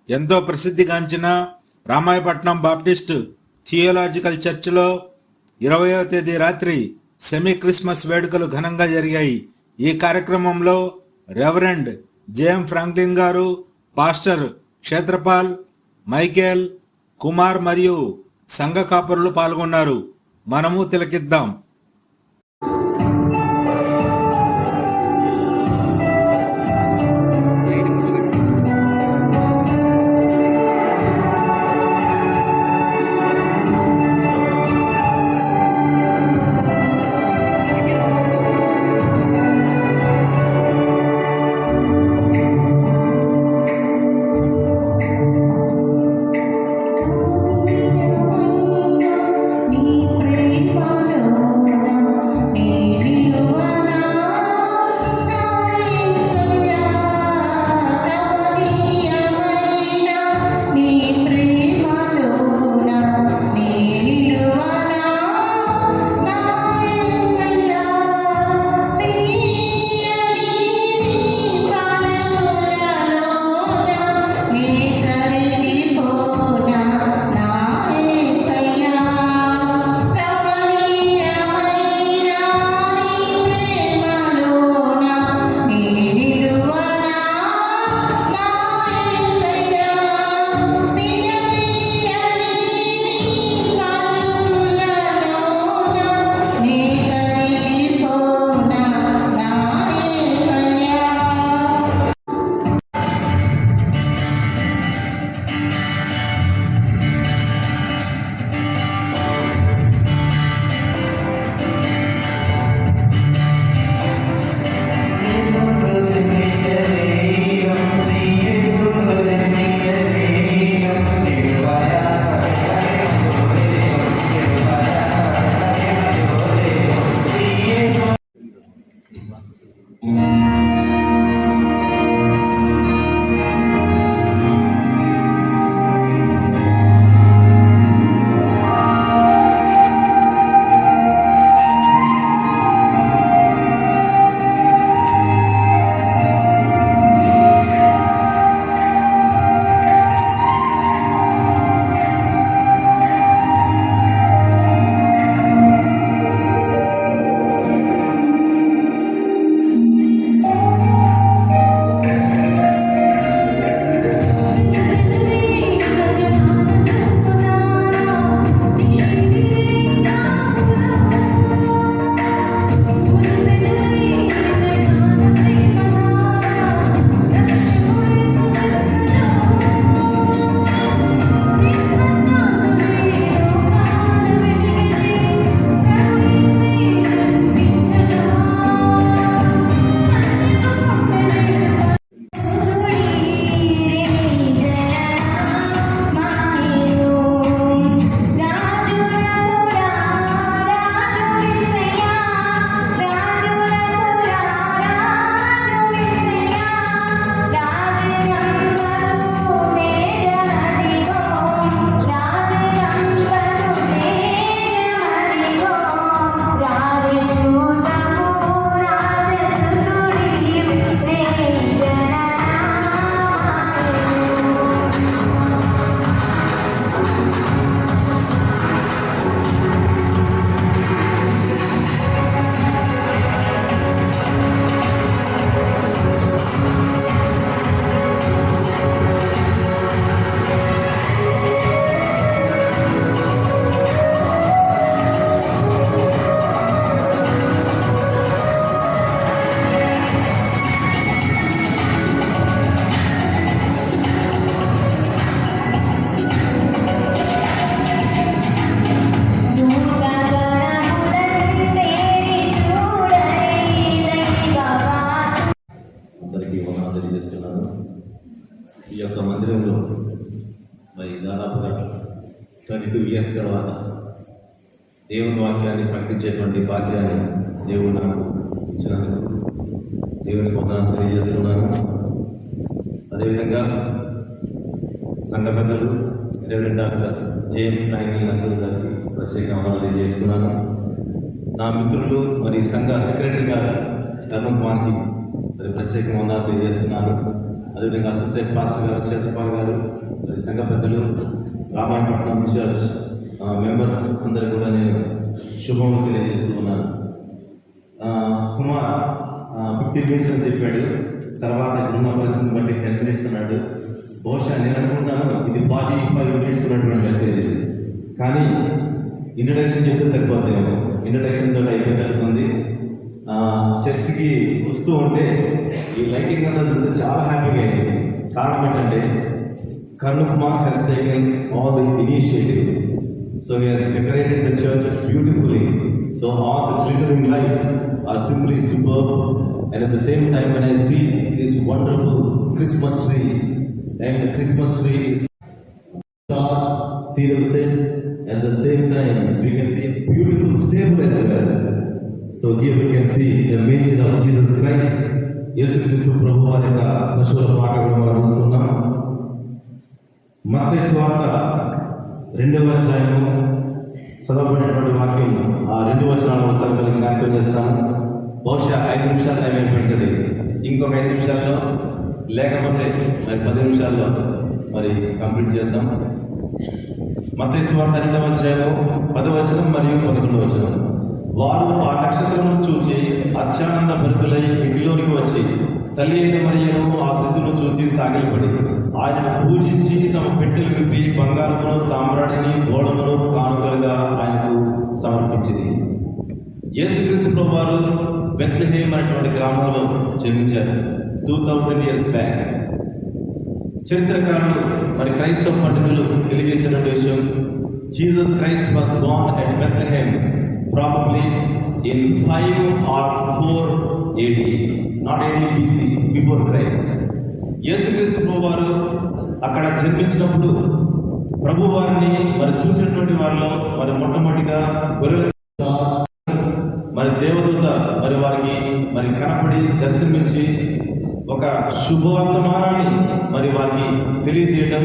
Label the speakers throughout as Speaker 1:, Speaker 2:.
Speaker 1: ఎంతో ప్రసిద్ధిగాంచిన Ramayapatnam Baptist theological చర్చిలో 20వ తేదీ రాత్రి సెమీ క్రిస్మస్ వేడుకలు ఘనంగా జరిగాయి. ఈ కార్యక్రమంలో రెవరెండ్ జేఎం ఫ్రాంక్లిన్ గారు, పాస్టర్ క్షేత్రపాల్, మైకేల్, కుమార్ మరియు సంఘ కాపరులు పాల్గొన్నారు. మనము తిలకిద్దాం.
Speaker 2: ఈ యొక్క మందిరంలో మరి దాదాపుగా 32 ఇయర్స్ తర్వాత దేవుని వాక్యాన్ని ప్రకటించేటువంటి భాగ్యాన్ని దేవుడు నాకు ఇచ్చినందుకు దేవునికి వందనాలు తెలియజేస్తున్నాను. అదేవిధంగా సంఘ పెద్దలు రెవరెండ్ డాక్టర్ జేఎం ఫ్రాంక్లిన్ గారికి ప్రత్యేక వందనాలు తెలియజేస్తున్నాను. నా మిత్రులు మరి సంఘ సెక్రటరీ గారు ధర్మకుమార్కి మరి ప్రత్యేక వందనాలు తెలియజేస్తున్నాను. అదేవిధంగా అసిస్టెంట్ పాస్టర్ గారు క్షేత్రపాల్ గారు, మరి సంఘ పెద్దలు, రామాయపట్నం చర్చ్ మెంబర్స్ అందరూ కూడా నేను శుభములు తెలియజేస్తూ ఉన్నాను. కుమార్ 50 minutes అని చెప్పాడు, తర్వాత ఇప్పుడున్న పరిస్థితిని బట్టి 10 minutes అన్నాడు. బహుశా నేను అనుకుంటున్నాను ఇది 45 minutes ఉన్నటువంటి మెసేజ్, కానీ ఇంట్రడక్షన్ చెప్తే సరిపోతాయేమో. ఇంట్రడక్షన్ తోటి అయిపోతుంది. చర్చికి వస్తూ ఉంటే ఈ లైటింగ్ అంతా చూస్తే చాలా హ్యాపీగా అయింది. కారణం ఏంటంటే Karnu Kumar has taken all the initiative. So he has decorated the church beautifully. So all the glittering lights are simply superb. And at the same time, when I see this wonderful Christmas tree, and the Christmas tree is stars, serial sets, at the same time we can see beautiful stable as well. So here we can see the manger of Jesus Christ. యేసు క్రీస్తు ప్రభువు వారి యొక్క పశువుల పాకలను మనం చూస్తున్నాం. మత్తయి సువార్త 2వ అధ్యాయము చదవబడినటువంటి వాక్యం ఆ 2 వచనాలు ఒకసారి జ్ఞాపకం చేస్తాను. బహుశా 5 నిమిషాలు టైం అయిపోయింది. ఇంకొక 5 నిమిషాల్లో లేకపోతే మరి 10 నిమిషాల్లో మరి కంప్లీట్ చేద్దాం. మత్తయి సువార్త 2వ అధ్యాయము 10వ వచనం మరియు 11వ వచనం. వారు ఆ నక్షత్రమును చూచి అత్యానంద భరితులై ఇంటిలోనికి వచ్చి తల్లి అయిన మరియను ఆ శిశువును చూసి సాగిలపడి ఆయన పూజించి తమ పెట్టెలు విప్పి బంగారమును, సామ్రాణిని, గోళమును కానుకలుగా ఆయనకు సమర్పించింది. యేసుక్రీస్తు ప్రభువారు బెత్లెహేమ్ అనేటువంటి గ్రామంలో జన్మించారు 2000 years బ్యాక్. చరిత్రకారులు మరి క్రైస్తవ పండితులు తెలియజేసినటువంటి విషయం, Jesus Christ was Born at Bethlehem probably in 5 or 4 AD, not AD BC, before Christ. యేసుక్రీస్తు ప్రభువారు అక్కడ జన్మించినప్పుడు ప్రభువారిని మరి చూసినటువంటి వారిలో మరి మొట్టమొదటిగా మరి దేవదూత మరి వారికి మరి కనపడి దర్శనమిచ్చి ఒక శుభవర్తమానాన్ని మరి వారికి తెలియజేయడం,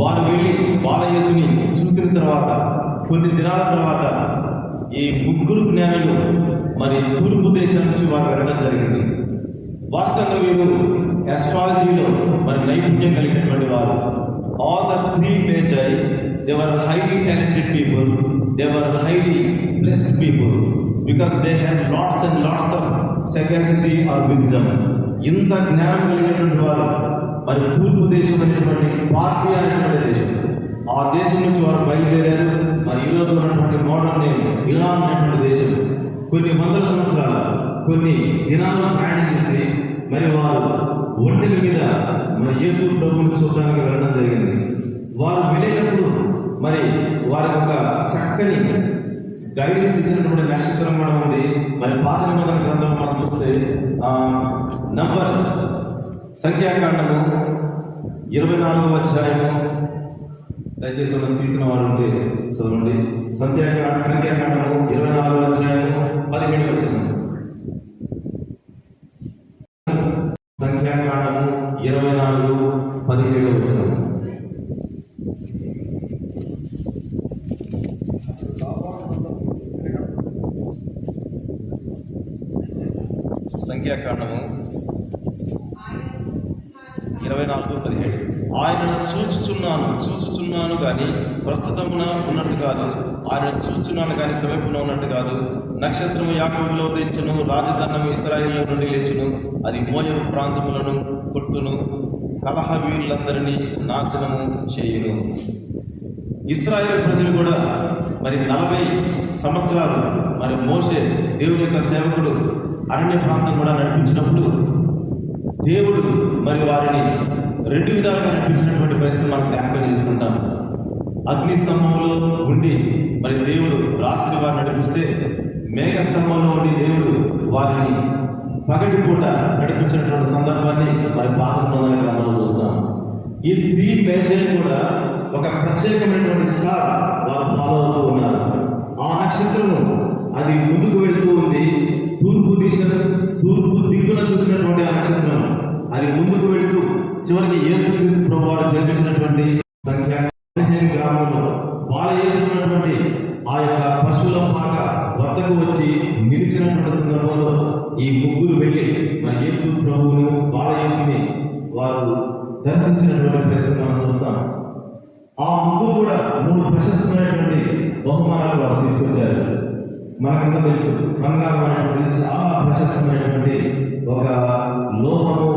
Speaker 2: వారు వెళ్ళి బాలయేసుని చూసిన తర్వాత కొన్ని దినాల తర్వాత ఈ 3 జ్ఞానులు మరి తూర్పు దేశం నుంచి వారు వెళ్ళడం జరిగింది. వాస్తవంగా వీరు ఆస్ట్రాలజీలో మరి నైపుణ్యం కలిగినటువంటి వారు. All the 3 major, they were highly talented people, they were highly blessed people because they had lots and lots of sagacity or wisdom. ఇంత జ్ఞానం కలిగినటువంటి వారు మరి తూర్పు దేశం అనేటువంటి పార్టీ అనేటువంటి దేశం, ఆ దేశం నుంచి వారు బయలుదేరారు. మరి ఈ రోజు ఉన్నటువంటి మోడర్న్ ఇరాన్ అనేటువంటి దేశం కొన్ని వందల సంవత్సరాలు కొన్ని దినాలను ప్రయాణం చేసి మరి వారు ఒంటెల మీద మరి యేసు ప్రభువుని చూడడానికి వెళ్ళడం జరిగింది. వారు వెళ్ళేటప్పుడు మరి వారి ఒక చక్కని గైడెన్స్ ఇచ్చినటువంటి నక్షత్రం కూడా ఉంది. మరి పాత నిబంధన గ్రంథం మనం చూస్తే నంబర్స్ సంఖ్యాకాండము 24వ అధ్యాయము, దయచేసి మనం తీసిన వారు ఉంటే చదవండి. సంఖ్యాకాండము 24వ అధ్యాయము 17వ వచనం. సంఖ్యాకాండము 24:17వ వచనం. సంఖ్యాకాండము 24:17. ఆయనను చూచుచున్నాను కానీ ప్రస్తుతమున ఉన్నట్టు కాదు, ఆయన చూచున్నాను కానీ సమీపంలో ఉన్నట్టు కాదు. నక్షత్రము యాకోబులో ఉదయించును, రాజధానం ఇశ్రాయేలు నుండి లేచును, అది మోయాబు ప్రాంతములను కొట్టును, కలహ వీరులందరినీ నాశనము చేయును. ఇశ్రాయేలు ప్రజలు కూడా మరి 40 సంవత్సరాలు మరి మోషే దేవుని యొక్క సేవకుడు అరణ్య ప్రాంతం కూడా నడిపించినప్పుడు దేవుడు మరి వారిని 2 విధాలుగా నడిపించినటువంటి పరిస్థితి మనం జ్ఞాపకం చేసుకుంటాం. అగ్ని స్తంభంలో ఉండి మరి దేవుడు రాత్రి వారిని నడిపిస్తే, మేఘ స్తంభంలో ఉండి దేవుడు వారిని పగటి పూట నడిపించినటువంటి సందర్భాన్ని మరి పాత నిబంధన గ్రంథంలో చూస్తాం. ఈ 3 మేజర్ కూడా ఒక ప్రత్యేకమైనటువంటి స్టార్ వారు ఫాలో అవుతూ ఉన్నారు. ఆ నక్షత్రము అది ముందుకు వెళుతూ ఉంది. తూర్పు దిక్కున చూసినటువంటి ఆ నక్షత్రం అది ముందుకు వెళుతూ చివరికి యేసుక్రీస్తు ప్రభువారు జన్మించినటువంటి గ్రామంలో బాలయేసుకున్నటువంటి ఆ యొక్క పశువుల పాక వద్దకు వచ్చి నిలిచినటువంటి సందర్భంలో ఈ ముగ్గురు వెళ్ళి మన యేసు ప్రభువును బాలయేసుని వారు దర్శించినటువంటి ప్లేస్ మనం చూస్తాం. ఆ ముగ్గురు కూడా 3 ప్రశస్తమైనటువంటి బహుమానాలు వారు తీసుకొచ్చారు. మనకంతా తెలుసు, బంగారం అనేటువంటి చాలా ప్రశస్తమైనటువంటి ఒక లోహము,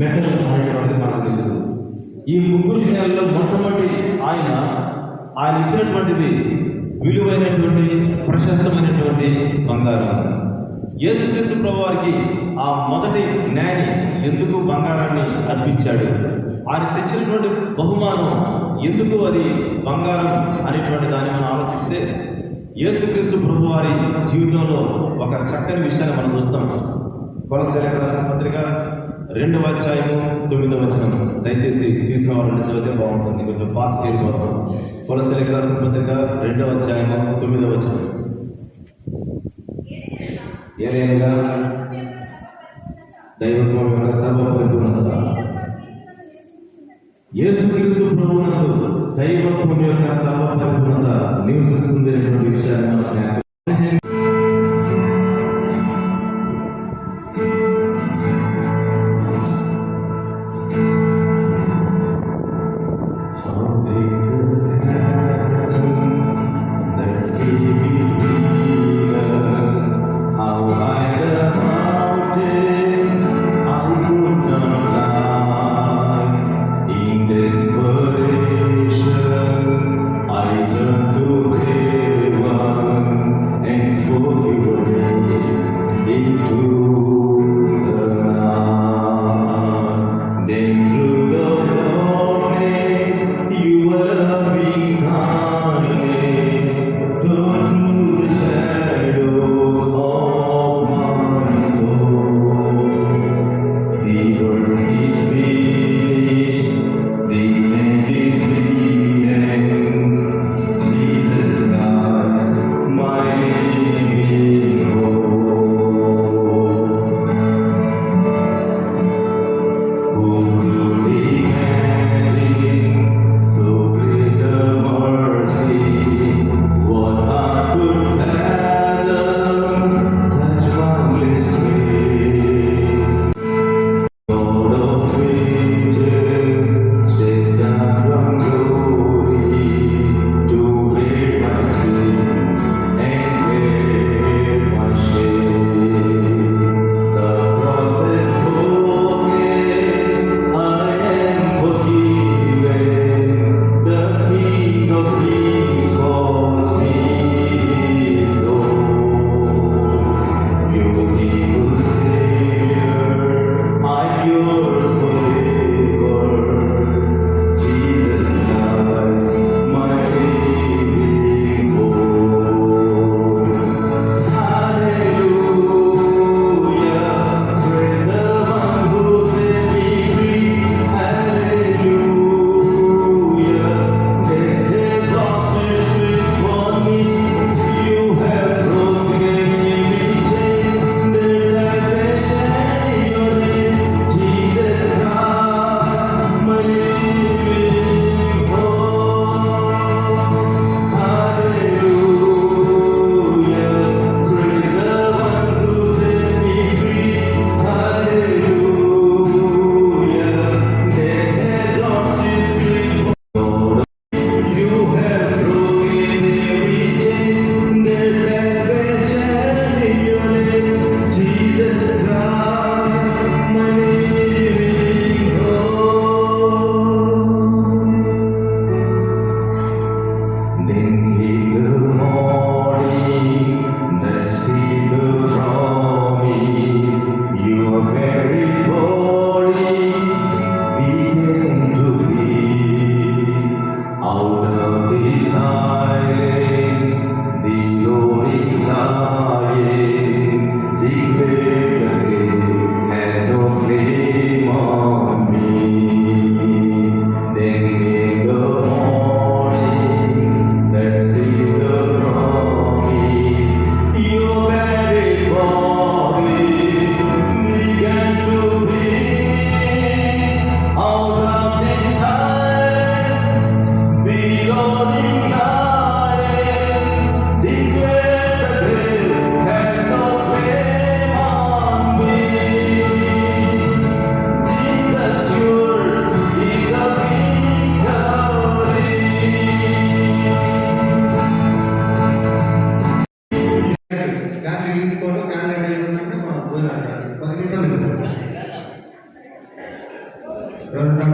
Speaker 2: మెటల్ అనేటువంటిది మనకు తెలుసు. ఈ ముగ్గురు విషయాల్లో మొట్టమొదటి ఆయన ఇచ్చినటువంటిది విలువైనటువంటి ప్రశస్తమైనటువంటి బంగారం. యేసుక్రీస్తు ప్రభువారికి ఆ మొదటి న్యాయం ఎందుకు బంగారాన్ని అర్పించాడు? ఆయన తెచ్చినటువంటి బహుమానం ఎందుకు అది బంగారం అనేటువంటి దాన్ని మనం ఆలోచిస్తే, యేసుక్రీస్తు ప్రభువారి జీవితంలో ఒక చక్కని విషయాన్ని మనం చూస్తాం. కొలస్సీలకు రాసిన పత్రిక 2వ అధ్యాయము 9వ వచనం. దయచేసి తీసుకున్న వాళ్ళని చదివితే బాగుంటుంది, కొంచెం ఫాస్ట్ అయిపోతాం. కొలస్సీలకు రాసిన పత్రిక 2వ అధ్యాయము 9వ వచనం. ఏలైనగా దైవత్వం యొక్క సర్వపరిపూర్ణత, యేసుక్రీస్తు ప్రభువునందు దైవత్వం యొక్క సర్వపరిపూర్ణత నివసిస్తుంది అనేటువంటి విషయాన్ని మనం జ్ఞాపకం.
Speaker 3: I turn to heaven.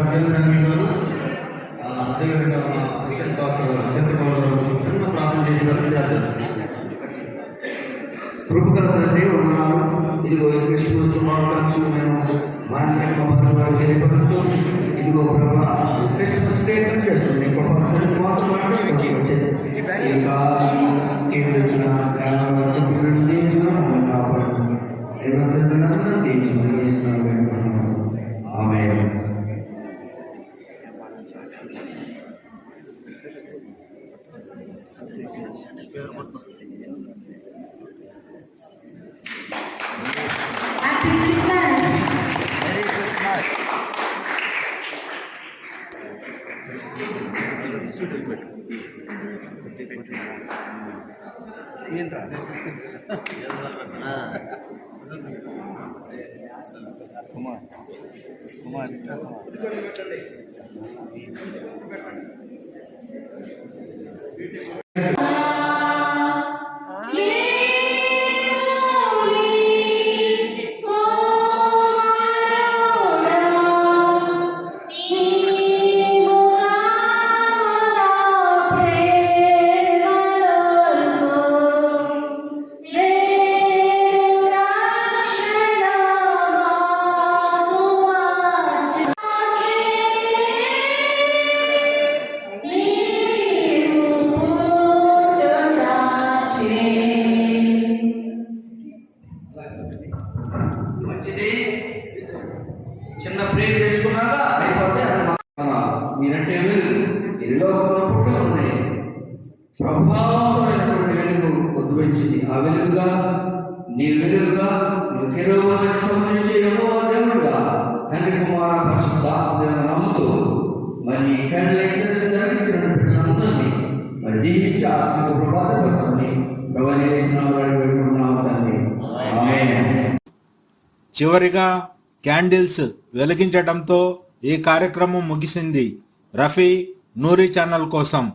Speaker 3: Rajendran గారు, అదేవిధంగా మా అసిస్టెంట్ డాక్టర్ చంద్రబాబు గారు చిన్న ప్రార్థన చేసినారు.
Speaker 4: కృపగల తండ్రి వందనాలు. ఇదిగో క్రిస్మస్ శుభాకాంక్షలు మేము తెలియపరుస్తూ ఇదిగో ప్రభా క్రిస్మస్ డే చేస్తుంది. ఇంకా వచ్చిన ఆమె
Speaker 5: Happy Christmas.
Speaker 1: Merry Christmas.
Speaker 4: మంచిది. చిన్న ప్రేమ చేసుకున్నాక అయిపోతే మీరంటే ఇల్లులో పుట్టలు ఉన్నాయి. ప్రభావమైనటువంటి వెలుగు ఉద్భవించింది. ఆ వెలుగుగా నీ వెలుగుగా నువ్వు కెరూబులను సంరక్షించే యెహోవా దేవుడుగా తండ్రి కుమార పరిశుద్ధాత్మను నమ్ముతూ మరి క్యాండిల్ ధరించిన పిల్లలందరినీ మరి దీవించి ఆశకు ప్రభావితపరచమని ప్రవహిస్తున్నాము తండ్రి. ఆమేన్.
Speaker 1: చివరిగా క్యాండిల్స్ వెలిగించడంతో ఈ కార్యక్రమం ముగిసింది. రఫీ నూరి ఛానల్ కోసం.